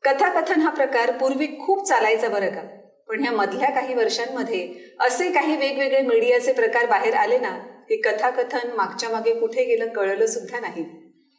कथाकथन हा प्रकार पूर्वी खूप चालायचा बरं का, पण ह्या मधल्या काही वर्षांमध्ये असे काही वेगवेगळे मीडियाचे प्रकार बाहेर आले ना की कथाकथन मागच्या मागे कुठे गेलं कळलं सुद्धा नाही.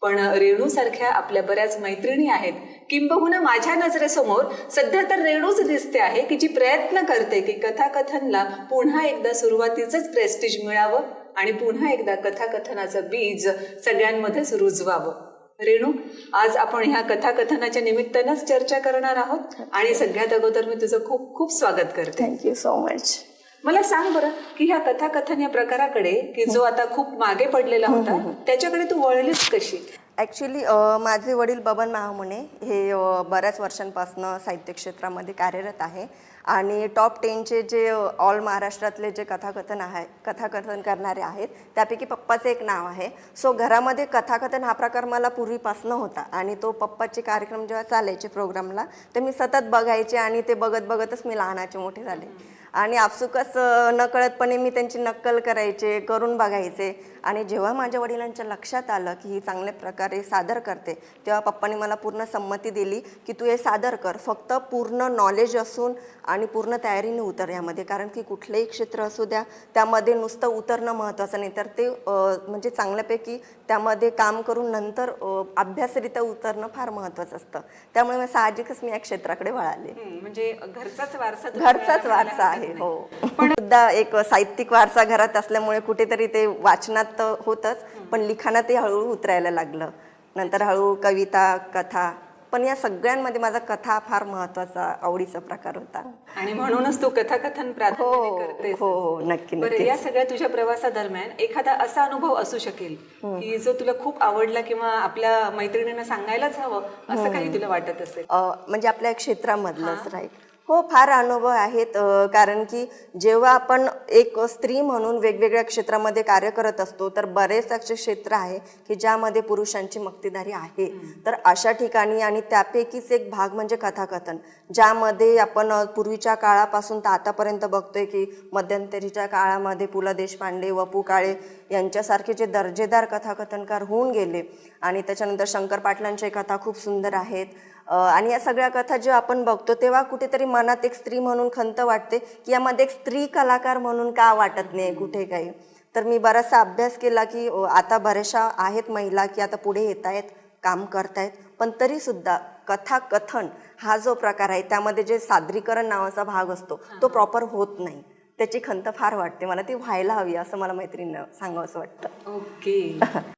पण रेणू सारख्या आपल्या बऱ्याच मैत्रिणी आहेत, किंबहुना माझ्या नजरेसमोर सध्या तर रेणूच दिसते आहे की जी प्रयत्न करते की कथाकथनला पुन्हा एकदा सुरुवातीचंच प्रेस्टिज मिळावं आणि पुन्हा एकदा कथाकथनाचं बीज सगळ्यांमध्येच रुजवावं. रेणू, आज आपण ह्या कथाकथनाच्या निमित्तानंच चर्चा करणार आहोत आणि सगळ्यात अगोदर मी तुझं खूप खूप स्वागत करते. Thank you so much. मला सांग बरं की ह्या कथाकथन या प्रकाराकडे की जो आता खूप मागे पडलेला होता त्याच्याकडे तू वळलीस कशी? ॲक्च्युली माझे वडील बबन महामुने हे बऱ्याच वर्षांपासून साहित्य क्षेत्रामध्ये कार्यरत आहे आणि टॉप 10चे जे ऑल महाराष्ट्रातले जे कथाकथन करणारे आहेत त्यापैकी पप्पाचं एक नाव आहे. सो घरामध्ये कथाकथन हा प्रकार मला पूर्वीपासून होता आणि तो पप्पाचे कार्यक्रम जेव्हा चालायचे प्रोग्रामला तर मी सतत बघायचे आणि ते बघत बघतच मी लहानाचे मोठे झाले आणि आपसुकच नकळतपणे मी त्यांची नक्कल करायचे, करून बघायचे आणि जेव्हा माझ्या वडिलांच्या लक्षात आलं की ही चांगल्या प्रकारे सादर करते तेव्हा पप्पांनी मला पूर्ण संमती दिली की तू हे सादर कर, फक्त पूर्ण नॉलेज असून आणि पूर्ण तयारीने उतर यामध्ये, कारण की कुठलंही क्षेत्र असू द्या त्यामध्ये नुसतं उतरणं महत्त्वाचं नाही तर ते म्हणजे चांगल्यापैकी त्यामध्ये काम करून नंतर अभ्यासरित्या उतरणं फार महत्त्वाचं असतं. त्यामुळे मी साहजिकच मी या क्षेत्राकडे वळाले. म्हणजे घरचाच वारसा आहे. हो, पण सुद्धा एक साहित्यिक वारसा घरात असल्यामुळे कुठेतरी ते वाचनात तर होतच पण लिखाणातही हळूहळू उतरायला लागलं. नंतर हळूहळू कविता, कथा, पण या सगळ्यांमध्ये माझा कथा फार महत्वाचा आवडीचा प्रकार होता आणि म्हणूनच तू कथाकथन प्राधान्याने करतेस. हो, नक्की बरं, या सगळ्या तुझ्या प्रवासादरम्यान एखादा असा अनुभव असू शकेल की जो तुला खूप आवडला किंवा आपल्या मैत्रिणींना सांगायलाच हवं असं काही तुला वाटत असेल? म्हणजे आपल्या क्षेत्रामधलंच. राईट. हो, फार अनुभव आहेत. कारण की जेव्हा आपण एक स्त्री म्हणून वेगवेगळ्या क्षेत्रामध्ये कार्य करत असतो तर बरेच असे क्षेत्र आहे की ज्यामध्ये पुरुषांची मक्तेदारी आहे. तर अशा ठिकाणी आणि त्यापैकीच एक भाग म्हणजे कथाकथन, ज्यामध्ये आपण पूर्वीच्या काळापासून तर आतापर्यंत बघतोय की मध्यंतरीच्या काळामध्ये पु ल देशपांडे, वपू काळे यांच्यासारखे जे दर्जेदार कथाकथनकार होऊन गेले आणि त्याच्यानंतर शंकर पाटलांच्या कथा खूप सुंदर आहेत. आणि या सगळ्या कथा जेव्हा आपण बघतो तेव्हा कुठेतरी मनात एक स्त्री म्हणून खंत वाटते की यामध्ये एक स्त्री कलाकार म्हणून का वाटत नाही कुठे काही. तर मी बराचसा अभ्यास केला की आता बऱ्याचशा आहेत महिला की आता पुढे येत आहेत, काम करतायत, पण तरीसुद्धा कथाकथन हा जो प्रकार आहे त्यामध्ये जे सादरीकरण नावाचा भाग असतो तो प्रॉपर होत नाही. त्याची खंत फार वाटते मला, ती व्हायला हवी असं मला मैत्रिणींना सांगावं असं वाटतं. ओके.